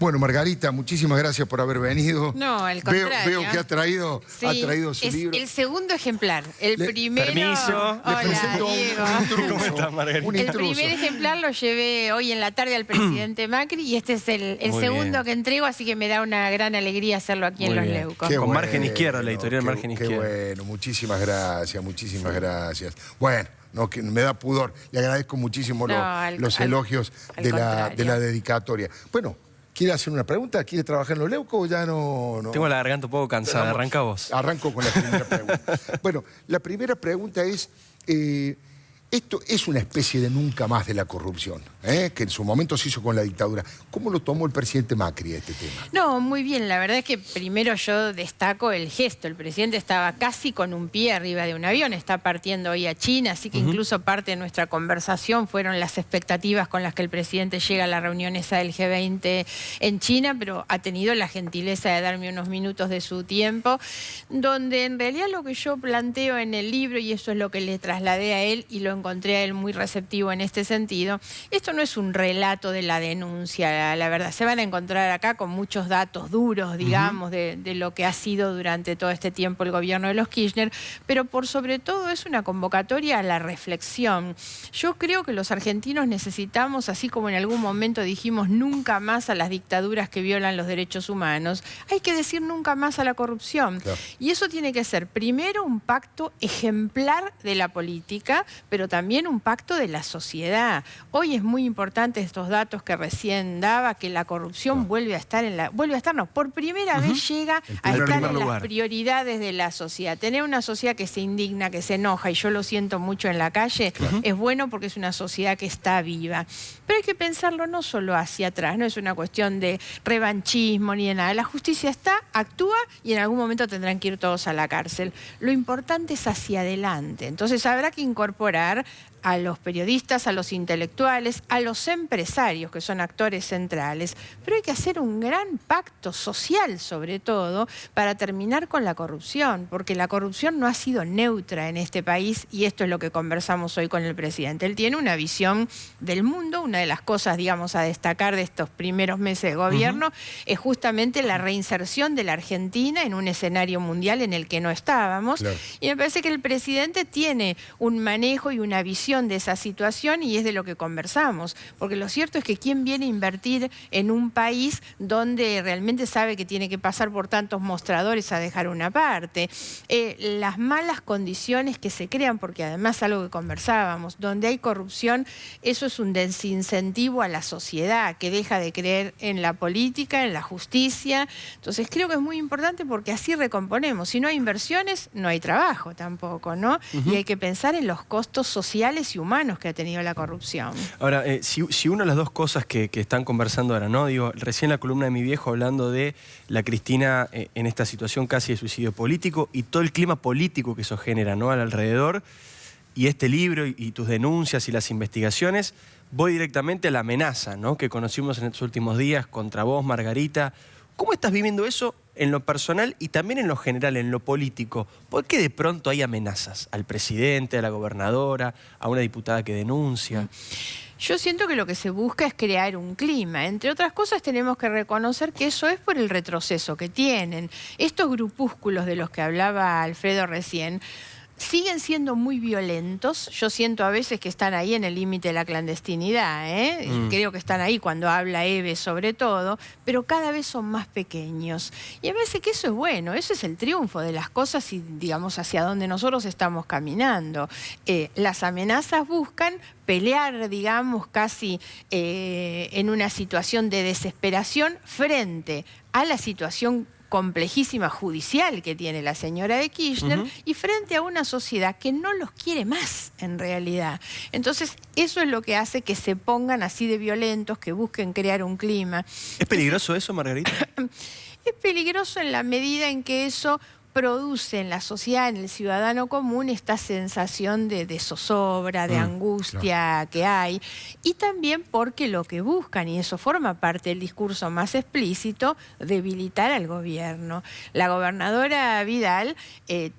Bueno, Margarita, muchísimas gracias por haber venido. No, al contrario. Veo que ha traído su es libro. el segundo ejemplar. El primero... Permiso. Hola, Le presento Diego. un intruso. ¿Cómo estás, Margarita? Un El intruso. primer ejemplar lo llevé hoy en la tarde al presidente Macri y este es el Muy segundo bien. que entrego, así que me da una gran alegría hacerlo aquí en Muy Los bien. Leucos. Qué Con bueno, Margen Izquierda, la editorial Margen Qué Izquierda. bueno, muchísimas gracias, muchísimas gracias. Bueno, no, que me da pudor. Le agradezco muchísimo los elogios al de contrario. la dedicatoria. Bueno, ¿quiere hacer una pregunta? ¿Quiere trabajar en los Leucos o ya no? Tengo la garganta un poco cansada. Vamos, Arranca vos. Arranco con la primera pregunta. Bueno, la primera pregunta es, esto es una especie de nunca más de la corrupción, que en su momento se hizo con la dictadura. ¿Cómo lo tomó el presidente Macri este tema? No, muy bien. La verdad es que primero yo destaco el gesto. El presidente estaba casi con un pie arriba de un avión. Está partiendo hoy a China, así que incluso parte de nuestra conversación fueron las expectativas con las que el presidente llega a la reunión esa del G20 en China, pero ha tenido la gentileza de darme unos minutos de su tiempo, donde en realidad lo que yo planteo en el libro, y eso es lo que le trasladé a él y lo encontré a él muy receptivo en este sentido, esto no es un relato de la denuncia, la verdad. Se van a encontrar acá con muchos datos duros, digamos, de lo que ha sido durante todo este tiempo el gobierno de los Kirchner, pero por sobre todo es una convocatoria a la reflexión. Yo creo que los argentinos necesitamos, así como en algún momento dijimos nunca más a las dictaduras que violan los derechos humanos, hay que decir nunca más a la corrupción. Claro. Y eso tiene que ser primero un pacto ejemplar de la política, pero también un pacto de la sociedad. Hoy es muy importante estos datos que recién daba, que la corrupción vuelve a estar por primera vez llega a estar en las prioridades de la sociedad. Tener una sociedad que se indigna, que se enoja, y yo lo siento mucho en la calle, es bueno porque es una sociedad que está viva. Pero hay que pensarlo no solo hacia atrás, no es una cuestión de revanchismo ni de nada. La justicia está, actúa y en algún momento tendrán que ir todos a la cárcel. Lo importante es hacia adelante. Entonces habrá que incorporar a los periodistas, a los intelectuales, a los empresarios, que son actores centrales. Pero hay que hacer un gran pacto social, sobre todo, para terminar con la corrupción, porque la corrupción no ha sido neutra en este país, y esto es lo que conversamos hoy con el presidente. Él tiene una visión del mundo. Una de las cosas, digamos, a destacar de estos primeros meses de gobierno es justamente la reinserción de la Argentina en un escenario mundial en el que no estábamos. Claro. Y me parece que el presidente tiene un manejo y una visión de esa situación, y es de lo que conversamos, porque lo cierto es que ¿quién viene a invertir en un país donde realmente sabe que tiene que pasar por tantos mostradores a dejar una parte? Las malas condiciones que se crean, porque además algo que conversábamos, donde hay corrupción, eso es un desincentivo a la sociedad que deja de creer en la política, en la justicia. Entonces creo que es muy importante porque así recomponemos. Si no hay inversiones, no hay trabajo tampoco, ¿no? Y hay que pensar en los costos sociales y humanos que ha tenido la corrupción. Ahora, si una de las dos cosas que están conversando ahora, ¿no? Digo, recién la columna de mi viejo hablando de la Cristina en esta situación casi de suicidio político y todo el clima político que eso genera, ¿no? Al alrededor, y este libro y tus denuncias y las investigaciones, voy directamente a la amenaza, ¿no? Que conocimos en estos últimos días contra vos, Margarita. ¿Cómo estás viviendo eso en lo personal y también en lo general, en lo político? ¿Por qué de pronto hay amenazas al presidente, a la gobernadora, a una diputada que denuncia? Yo siento que lo que se busca es crear un clima. Entre otras cosas, tenemos que reconocer que eso es por el retroceso que tienen. Estos grupúsculos de los que hablaba Alfredo recién siguen siendo muy violentos. Yo siento a veces que están ahí en el límite de la clandestinidad, y creo que están ahí cuando habla Eve sobre todo, pero cada vez son más pequeños. Y a veces que eso es bueno, eso es el triunfo de las cosas y, digamos, hacia donde nosotros estamos caminando. Las amenazas buscan pelear, digamos, casi en una situación de desesperación frente a la situación complejísima judicial que tiene la señora de Kirchner y frente a una sociedad que no los quiere más en realidad. Entonces eso es lo que hace que se pongan así de violentos, que busquen crear un clima. ¿Es peligroso eso, Margarita? Es peligroso en la medida en que eso produce en la sociedad, en el ciudadano común, esta sensación de zozobra, de angustia que hay, y también porque lo que buscan, y eso forma parte del discurso más explícito, debilitar al gobierno. La gobernadora Vidal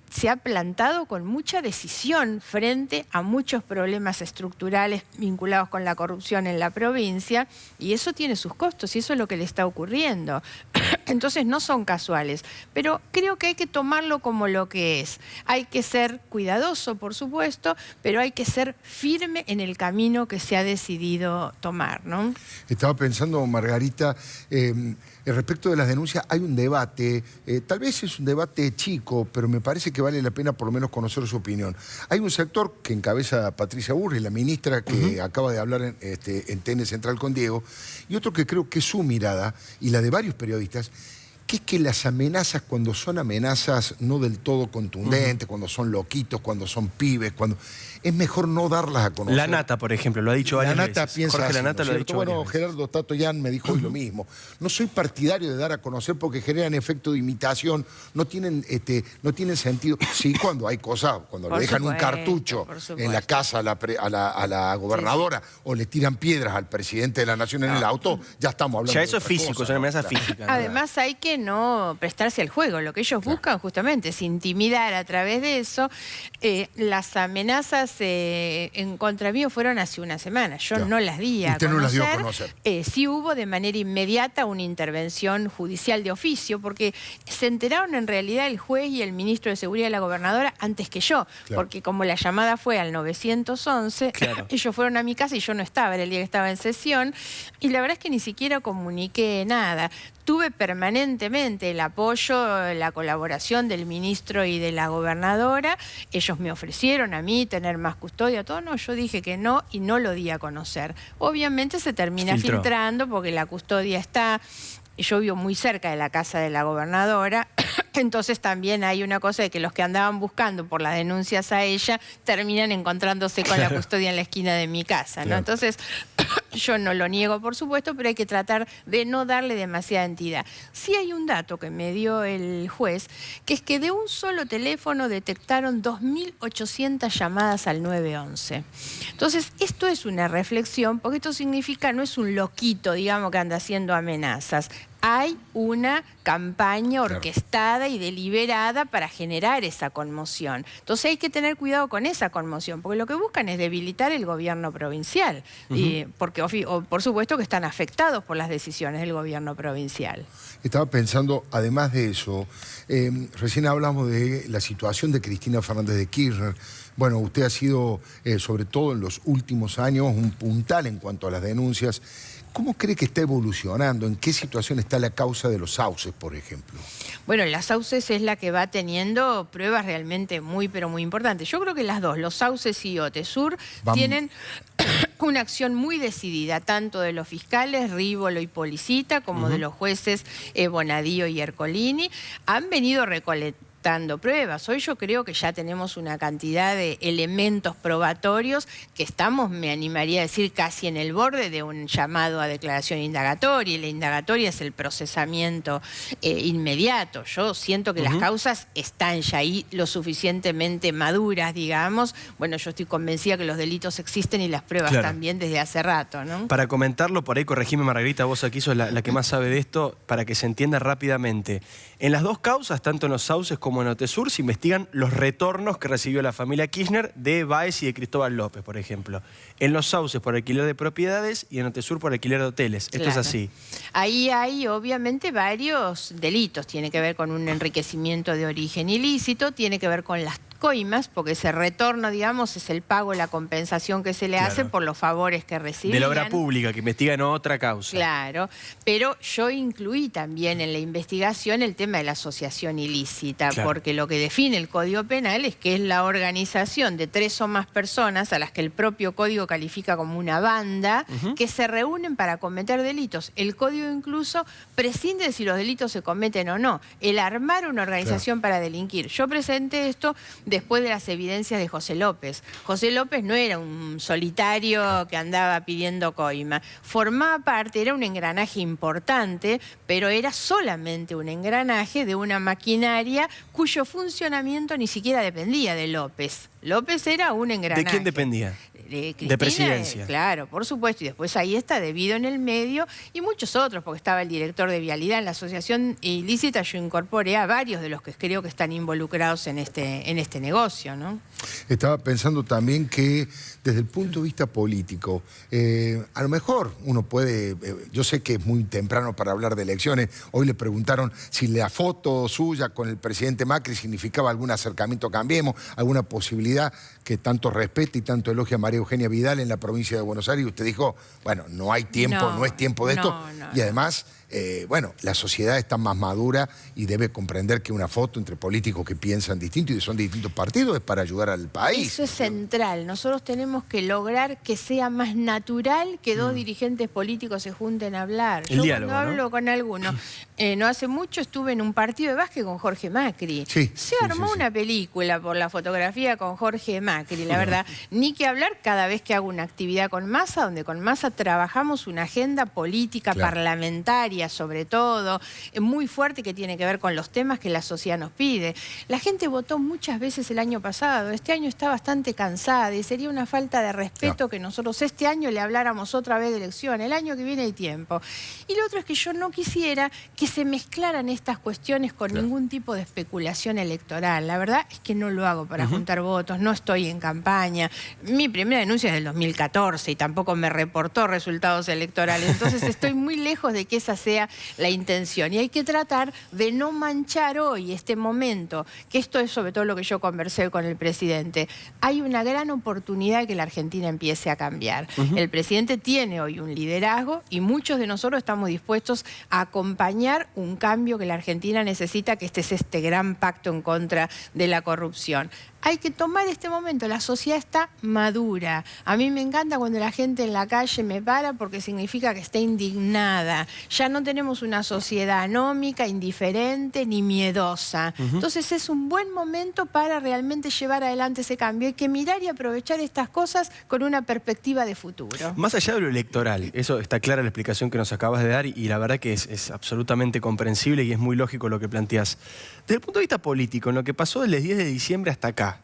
se ha plantado con mucha decisión frente a muchos problemas estructurales vinculados con la corrupción en la provincia, y eso tiene sus costos, y eso es lo que le está ocurriendo. Entonces no son casuales, pero creo que hay que tomarlo como lo que es. Hay que ser cuidadoso, por supuesto, pero hay que ser firme en el camino que se ha decidido tomar, ¿no? Estaba pensando, Margarita, respecto de las denuncias, hay un debate, tal vez es un debate chico, pero me parece que vale la pena por lo menos conocer su opinión. Hay un sector que encabeza Patricia Bullrich, la ministra que acaba de hablar en TN Central con Diego, y otro que creo que es su mirada, y la de varios periodistas, que es que las amenazas, cuando son amenazas no del todo contundentes, cuando son loquitos, cuando son pibes, es mejor no darlas a conocer. La Nata, por ejemplo, lo ha dicho varias veces. La Nata piensa Jorge así, Lanata ¿no? lo ha dicho varias Bueno, veces. Gerardo Tato Yan me dijo hoy lo mismo. No soy partidario de dar a conocer porque generan efecto de imitación, no tienen sentido. Sí, cuando hay cosas, cuando le dejan un cartucho en la casa a la gobernadora o le tiran piedras al presidente de la Nación en el auto, ya estamos hablando Ya de eso es otra físico, cosa, es una ¿no? amenaza física. ¿no? Además hay que no prestarse al juego. Lo que ellos buscan justamente es intimidar a través de eso. Las amenazas en contra mío fueron hace una semana. Yo no las di a Usted conocer. no las dio a conocer. Sí hubo de manera inmediata una intervención judicial de oficio, porque se enteraron en realidad el juez y el ministro de Seguridad y la gobernadora antes que yo. Porque como la llamada fue al 911, ellos fueron a mi casa y yo no estaba, era el día que estaba en sesión, y la verdad es que ni siquiera comuniqué nada. Tuve permanentemente el apoyo, la colaboración del ministro y de la gobernadora. Ellos me ofrecieron a mí tener más custodia, todo. No, yo dije que no y no lo di a conocer. Obviamente se termina filtrando porque la custodia está... Yo vivo muy cerca de la casa de la gobernadora, entonces también hay una cosa de que los que andaban buscando por las denuncias a ella terminan encontrándose con la custodia en la esquina de mi casa, ¿no? Entonces, yo no lo niego, por supuesto, pero hay que tratar de no darle demasiada entidad. Sí hay un dato que me dio el juez, que es que de un solo teléfono detectaron 2.800 llamadas al 911. Entonces, esto es una reflexión, porque esto significa, no es un loquito, digamos, que anda haciendo amenazas. Hay una campaña orquestada y deliberada para generar esa conmoción. Entonces hay que tener cuidado con esa conmoción, porque lo que buscan es debilitar el gobierno provincial, porque por supuesto que están afectados por las decisiones del gobierno provincial. Estaba pensando, además de eso, recién hablamos de la situación de Cristina Fernández de Kirchner. Bueno, usted ha sido, sobre todo en los últimos años, un puntal en cuanto a las denuncias. ¿Cómo cree que está evolucionando? ¿En qué situación está la causa de los sauces, por ejemplo? Bueno, las sauces es la que va teniendo pruebas realmente muy, pero muy importantes. Yo creo que las dos, los sauces y Otesur, tienen una acción muy decidida, tanto de los fiscales, Rívolo y Policita, como de los jueces Bonadío y Ercolini. Han venido recolectando pruebas. Hoy yo creo que ya tenemos una cantidad de elementos probatorios que estamos, me animaría a decir, casi en el borde de un llamado a declaración indagatoria. Y la indagatoria es el procesamiento inmediato. Yo siento que las causas están ya ahí lo suficientemente maduras, digamos. Bueno, yo estoy convencida que los delitos existen y las pruebas también desde hace rato, ¿no? Para comentarlo, por ahí corregime, Margarita, vos aquí sos la que más sabe de esto, para que se entienda rápidamente. En las dos causas, tanto en los sauces como en Otesur, se investigan los retornos que recibió la familia Kirchner de Báez y de Cristóbal López, por ejemplo. En los sauces por alquiler de propiedades y en Otesur por alquiler de hoteles. Esto es así. Ahí hay obviamente varios delitos. Tiene que ver con un enriquecimiento de origen ilícito, tiene que ver con las coimas, porque ese retorno, digamos, es el pago, la compensación que se le hace por los favores que recibían. De la obra pública, que investiga en otra causa. Claro, pero yo incluí también en la investigación el tema de la asociación ilícita, porque lo que define el Código Penal es que es la organización de 3 o más personas, a las que el propio Código califica como una banda, que se reúnen para cometer delitos. El Código incluso prescinde de si los delitos se cometen o no. El armar una organización para delinquir. Yo presenté esto después de las evidencias de José López. José López no era un solitario que andaba pidiendo coima. Formaba parte, era un engranaje importante, pero era solamente un engranaje de una maquinaria cuyo funcionamiento ni siquiera dependía de López. López era un engranaje. ¿De quién dependía? Cristina, de presidencia. Claro, por supuesto. Y después ahí está Debido en el medio y muchos otros, porque estaba el director de Vialidad. En la asociación ilícita yo incorporé a varios de los que creo que están involucrados en este negocio, ¿no? Estaba pensando también que desde el punto de vista político, a lo mejor uno puede, yo sé que es muy temprano para hablar de elecciones, hoy le preguntaron si la foto suya con el presidente Macri significaba algún acercamiento a Cambiemos, alguna posibilidad que tanto respete y tanto elogia a María Eugenia Vidal en la provincia de Buenos Aires, y usted dijo, bueno, no hay tiempo, no es tiempo de esto, y además, bueno, la sociedad está más madura y debe comprender que una foto entre políticos que piensan distinto y son de distintos partidos es para ayudar al país. Eso es central. Nosotros tenemos que lograr que sea más natural que dos dirigentes políticos se junten a hablar. El diálogo, cuando ¿no? hablo con alguno, no hace mucho estuve en un partido de básquet con Jorge Macri. Sí, se armó una película por la fotografía con Jorge Macri, la verdad. Ni que hablar cada vez que hago una actividad con Massa, donde con Massa trabajamos una agenda política parlamentaria, sobre todo, muy fuerte, que tiene que ver con los temas que la sociedad nos pide. La gente votó muchas veces el año pasado, este año está bastante cansada y sería una falta de respeto que nosotros este año le habláramos otra vez de elección, el año que viene hay tiempo. Y lo otro es que yo no quisiera que se mezclaran estas cuestiones con ningún tipo de especulación electoral. La verdad es que no lo hago para juntar votos, no estoy en campaña. Mi primera denuncia es del 2014 y tampoco me reportó resultados electorales, entonces estoy muy lejos de que esa sea la intención. Y hay que tratar de no manchar hoy este momento, que esto es sobre todo lo que yo conversé con el presidente. Hay una gran oportunidad de que la Argentina empiece a cambiar. El presidente tiene hoy un liderazgo y muchos de nosotros estamos dispuestos a acompañar un cambio que la Argentina necesita, que es este gran pacto en contra de la corrupción. Hay que tomar este momento, la sociedad está madura. A mí me encanta cuando la gente en la calle me para porque significa que está indignada. Ya no tenemos una sociedad anómica, indiferente ni miedosa. Entonces es un buen momento para realmente llevar adelante ese cambio. Hay que mirar y aprovechar estas cosas con una perspectiva de futuro. Más allá de lo electoral, eso está clara la explicación que nos acabas de dar y la verdad que es absolutamente comprensible y es muy lógico lo que planteás. Desde el punto de vista político, en lo que pasó desde el 10 de diciembre hasta acá,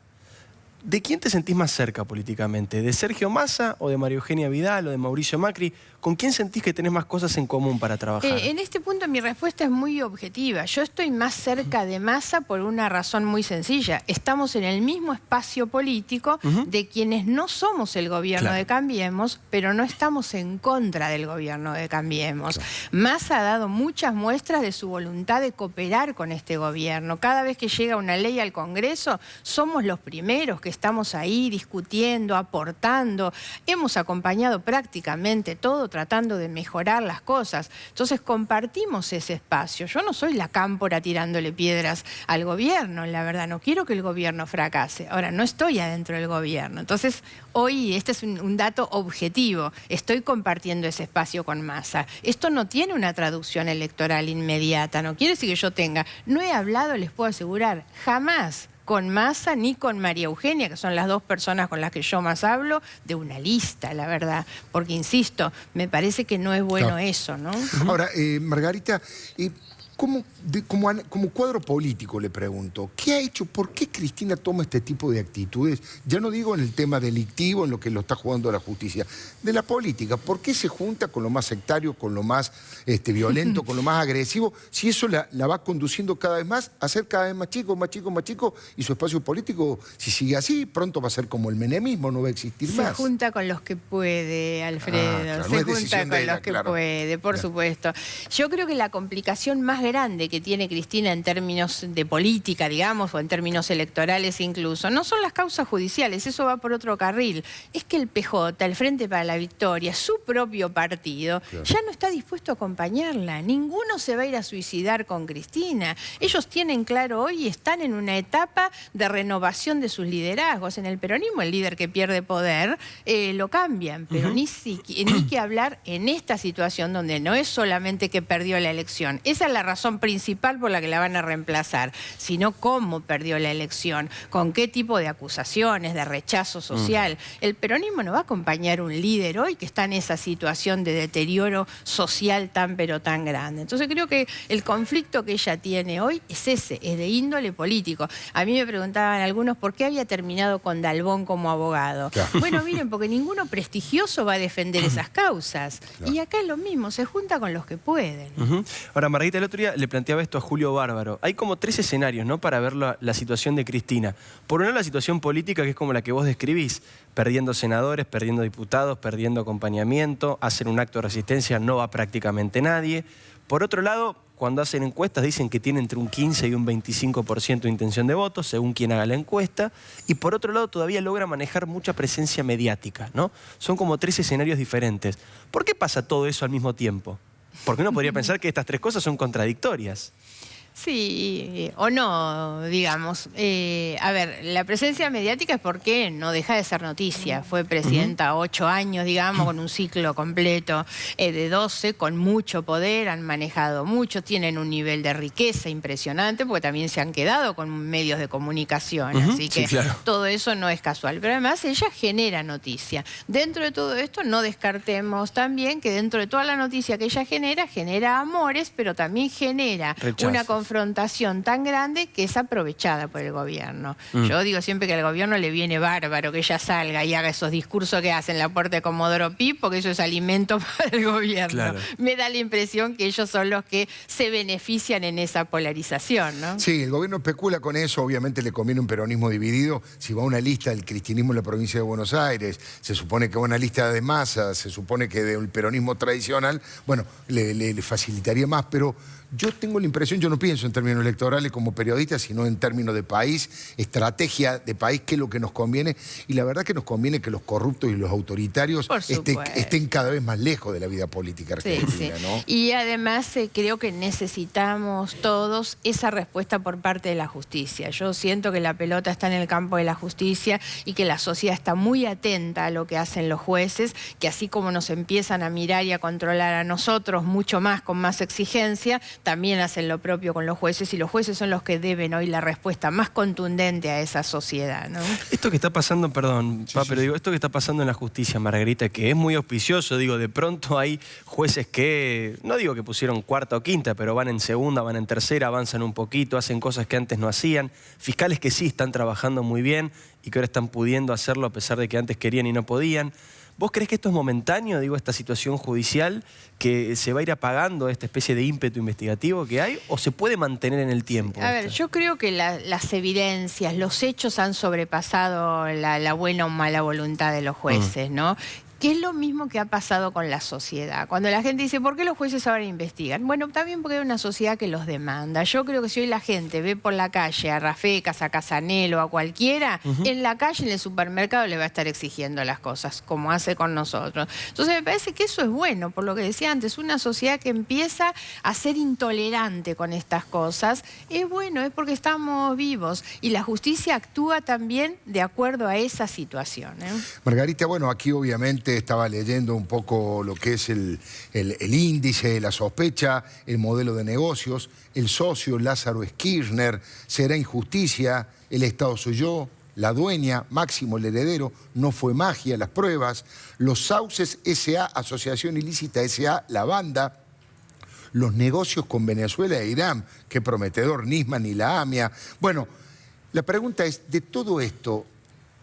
¿de quién te sentís más cerca políticamente? ¿De Sergio Massa o de María Eugenia Vidal o de Mauricio Macri? ¿Con quién sentís que tenés más cosas en común para trabajar? En este punto mi respuesta es muy objetiva. Yo estoy más cerca de Massa por una razón muy sencilla. Estamos en el mismo espacio político de quienes no somos el gobierno de Cambiemos, pero no estamos en contra del gobierno de Cambiemos. Massa ha dado muchas muestras de su voluntad de cooperar con este gobierno. Cada vez que llega una ley al Congreso, somos los primeros que estamos ahí discutiendo, aportando. Hemos acompañado prácticamente todo, tratando de mejorar las cosas. Entonces compartimos ese espacio. Yo no soy la cámpora tirándole piedras al gobierno, la verdad. No quiero que el gobierno fracase. Ahora, no estoy adentro del gobierno. Entonces, hoy este es un dato objetivo. Estoy compartiendo ese espacio con Massa. Esto no tiene una traducción electoral inmediata. No quiere decir que yo tenga. No he hablado, les puedo asegurar, jamás con Massa ni con María Eugenia, que son las dos personas con las que yo más hablo, de una lista, la verdad. Porque, insisto, me parece que no es bueno eso, ¿no? Ahora, Margarita, como cuadro político le pregunto, ¿qué ha hecho? ¿Por qué Cristina toma este tipo de actitudes? Ya no digo en el tema delictivo, en lo que lo está jugando la justicia, de la política. ¿Por qué se junta con lo más sectario, con lo más violento, con lo más agresivo? Si eso la va conduciendo cada vez más a ser cada vez más chico, más chico, más chico, y su espacio político, si sigue así, pronto va a ser como el menemismo, no va a existir más. Se junta con los que puede, Alfredo. Claro, se no es junta decisión con de ella, los que claro. puede, por supuesto. Yo creo que la complicación más grande que tiene Cristina en términos de política, digamos, o en términos electorales incluso, no son las causas judiciales, eso va por otro carril. Es que el PJ, el Frente para la Victoria, su propio partido, ya no está dispuesto a acompañarla. Ninguno se va a ir a suicidar con Cristina. Ellos tienen claro hoy y están en una etapa de renovación de sus liderazgos. En el peronismo, el líder que pierde poder, lo cambian, pero ni que hablar en esta situación donde no es solamente que perdió la elección. Esa es la razón razón principal por la que la van a reemplazar, sino cómo perdió la elección, con qué tipo de acusaciones, de rechazo social. El peronismo no va a acompañar un líder hoy que está en esa situación de deterioro social tan pero tan grande. Entonces creo que el conflicto que ella tiene hoy es ese, es de índole político. A mí me preguntaban algunos por qué había terminado con Dalbón como abogado. Claro. Bueno, miren, porque ninguno prestigioso va a defender esas causas. Claro. Y acá es lo mismo, se junta con los que pueden. Ahora, Margarita, el otro día le planteaba esto a Julio Bárbaro. Hay como 3 escenarios, ¿no?, para ver la situación de Cristina. Por un lado, la situación política, que es como la que vos describís, perdiendo senadores, perdiendo diputados, perdiendo acompañamiento, hacer un acto de resistencia no va prácticamente nadie. Por otro lado, cuando hacen encuestas dicen que tiene entre un 15 y un 25% de intención de voto, según quien haga la encuesta. Y por otro lado, todavía logra manejar mucha presencia mediática, ¿no? Son como 3 escenarios diferentes. ¿Por qué pasa todo eso al mismo tiempo? Porque uno podría pensar que estas 3 cosas son contradictorias. Sí, o no, digamos. A ver, la presencia mediática es porque no deja de ser noticia. Fue presidenta 8 años, digamos, con un ciclo completo de 12, con mucho poder, han manejado mucho, tienen un nivel de riqueza impresionante, porque también se han quedado con medios de comunicación. Así que sí, claro, todo eso no es casual. Pero además ella genera noticia. Dentro de todo esto, no descartemos también que dentro de toda la noticia que ella genera amores, pero también genera rechazo. Una confrontación tan grande que es aprovechada por el gobierno. Yo digo siempre que al gobierno le viene bárbaro que ella salga y haga esos discursos que hacen la puerta de Comodoro Pi, porque eso es alimento para el gobierno. Claro. Me da la impresión que ellos son los que se benefician en esa polarización, ¿no? Sí, el gobierno especula con eso, obviamente le conviene un peronismo dividido. Si va a una lista del cristianismo en la provincia de Buenos Aires, se supone que va a una lista de masas, se supone que del peronismo tradicional, bueno, le facilitaría más, pero yo tengo la impresión, yo no pienso en términos electorales como periodista, sino en términos de país, estrategia de país, qué es lo que nos conviene. Y la verdad que nos conviene que los corruptos y los autoritarios estén cada vez más lejos de la vida política argentina, sí. ¿no? Y además creo que necesitamos todos esa respuesta por parte de la justicia. Yo siento que la pelota está en el campo de la justicia y que la sociedad está muy atenta a lo que hacen los jueces, que así como nos empiezan a mirar y a controlar a nosotros mucho más, con más exigencia, también hacen lo propio con los jueces, y los jueces son los que deben hoy la respuesta más contundente a esa sociedad, ¿no? Esto que está pasando, perdón, Sí, pero digo, esto que está pasando en la justicia, Margarita, que es muy auspicioso, digo, de pronto hay jueces que, no digo que pusieron 4ª o 5ª, pero van en 2ª, van en 3ª, avanzan un poquito, hacen cosas que antes no hacían, fiscales que sí están trabajando muy bien y que ahora están pudiendo hacerlo a pesar de que antes querían y no podían. ¿Vos creés que esto es momentáneo, digo, esta situación judicial, que se va a ir apagando esta especie de ímpetu investigativo que hay, o se puede mantener en el tiempo? A ver, yo creo que las evidencias, los hechos han sobrepasado la buena o mala voluntad de los jueces, ¿no? Que es lo mismo que ha pasado con la sociedad. Cuando la gente dice, ¿por qué los jueces ahora investigan? Bueno, también porque hay una sociedad que los demanda. Yo creo que si hoy la gente ve por la calle a Rafecas, a Casanelo, a cualquiera, en la calle, en el supermercado, le va a estar exigiendo las cosas, como hace con nosotros. Entonces me parece que eso es bueno, por lo que decía antes, una sociedad que empieza a ser intolerante con estas cosas, es bueno, es porque estamos vivos. Y la justicia actúa también de acuerdo a esa situación, ¿eh? Margarita, bueno, aquí obviamente estaba leyendo un poco lo que es el índice, la sospecha, el modelo de negocios, el socio Lázaro Kirchner, será injusticia, el Estado soy yo, la dueña, Máximo el heredero, no fue magia, las pruebas, los sauces S.A., Asociación Ilícita S.A., la banda, los negocios con Venezuela e Irán, qué prometedor, Nisman y la AMIA. Bueno, la pregunta es, de todo esto,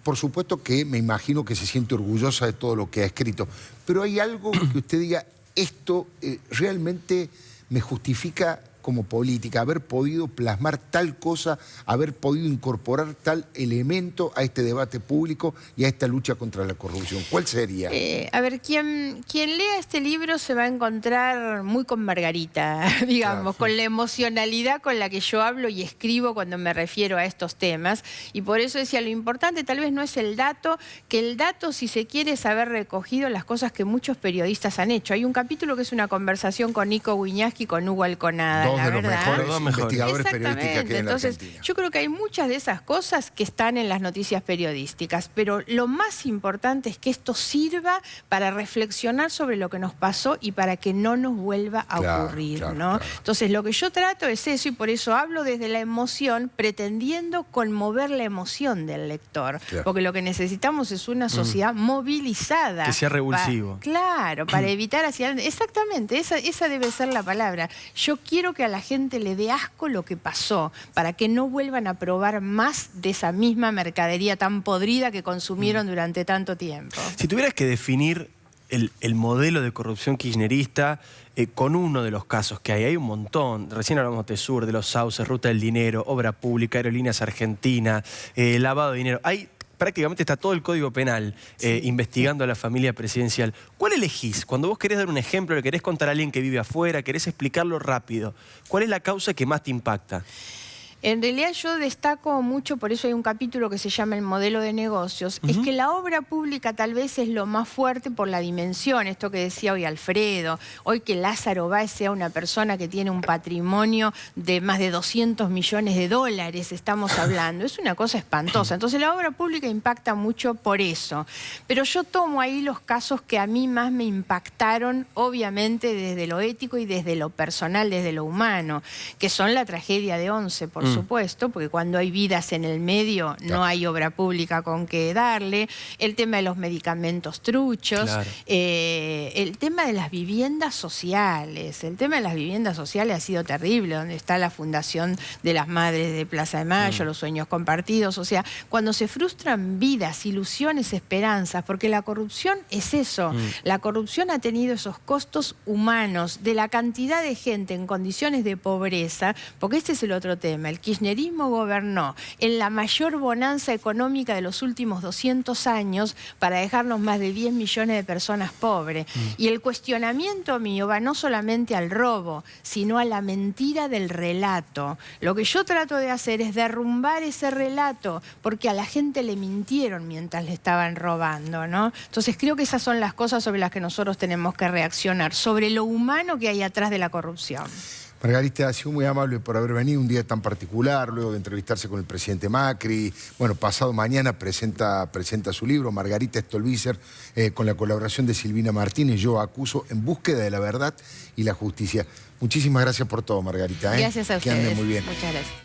por supuesto que me imagino que se siente orgullosa de todo lo que ha escrito, pero hay algo que usted diga, esto realmente me justifica como política, haber podido plasmar tal cosa, haber podido incorporar tal elemento a este debate público y a esta lucha contra la corrupción. ¿Cuál sería? A ver, quien lea este libro se va a encontrar muy con Margarita, digamos, con la emocionalidad con la que yo hablo y escribo cuando me refiero a estos temas. Y por eso decía, lo importante tal vez no es el dato, que el dato, si se quiere, es haber recogido las cosas que muchos periodistas han hecho. Hay un capítulo que es una conversación con Nico Wiñaski y con Hugo Alconada. Dos la de los verdad. mejores Los dos mejores. investigadores periodísticos que hay en la Entonces, Argentina. yo creo que hay muchas de esas cosas que están en las noticias periodísticas, pero lo más importante es que esto sirva para reflexionar sobre lo que nos pasó y para que no nos vuelva a Claro, ocurrir, claro, ¿no? claro. Entonces, lo que yo trato es eso, y por eso hablo desde la emoción, pretendiendo conmover la emoción del lector. Claro. Porque lo que necesitamos es una sociedad movilizada. Que sea revulsivo. Claro, para evitar hacia adelante. Exactamente, esa debe ser la palabra. Yo quiero que a la gente le dé asco lo que pasó, para que no vuelvan a probar más de esa misma mercadería tan podrida que consumieron durante tanto tiempo. Si tuvieras que definir el modelo de corrupción kirchnerista con uno de los casos que hay un montón. Recién hablamos de Sur, de los sauces, Ruta del Dinero, Obra Pública, Aerolíneas Argentina, lavado de dinero. Prácticamente está todo el Código Penal investigando a la familia presidencial. ¿Cuál elegís? Cuando vos querés dar un ejemplo, le querés contar a alguien que vive afuera, querés explicarlo rápido, ¿cuál es la causa que más te impacta? En realidad yo destaco mucho, por eso hay un capítulo que se llama el modelo de negocios, es que la obra pública tal vez es lo más fuerte por la dimensión, esto que decía hoy Alfredo, hoy que Lázaro Báez sea una persona que tiene un patrimonio de más de 200 millones de dólares, estamos hablando, es una cosa espantosa. Entonces la obra pública impacta mucho por eso, pero yo tomo ahí los casos que a mí más me impactaron, obviamente desde lo ético y desde lo personal, desde lo humano, que son la tragedia de Once, por supuesto, porque cuando hay vidas en el medio no hay obra pública con que darle, el tema de los medicamentos truchos, Claro. El tema de las viviendas sociales, ha sido terrible, donde está la Fundación de las Madres de Plaza de Mayo, los sueños compartidos, o sea, cuando se frustran vidas, ilusiones, esperanzas, porque la corrupción es eso, la corrupción ha tenido esos costos humanos de la cantidad de gente en condiciones de pobreza, porque este es el otro tema. El kirchnerismo gobernó en la mayor bonanza económica de los últimos 200 años para dejarnos más de 10 millones de personas pobres. Y el cuestionamiento mío va no solamente al robo, sino a la mentira del relato. Lo que yo trato de hacer es derrumbar ese relato, porque a la gente le mintieron mientras le estaban robando, ¿no? Entonces creo que esas son las cosas sobre las que nosotros tenemos que reaccionar, sobre lo humano que hay atrás de la corrupción. Margarita, ha sido muy amable por haber venido un día tan particular, luego de entrevistarse con el presidente Macri. Bueno, pasado mañana presenta su libro, Margarita Stolbizer, con la colaboración de Silvina Martínez, Yo acuso, en búsqueda de la verdad y la justicia. Muchísimas gracias por todo, Margarita. Gracias a Que ande ustedes. muy bien. Muchas gracias.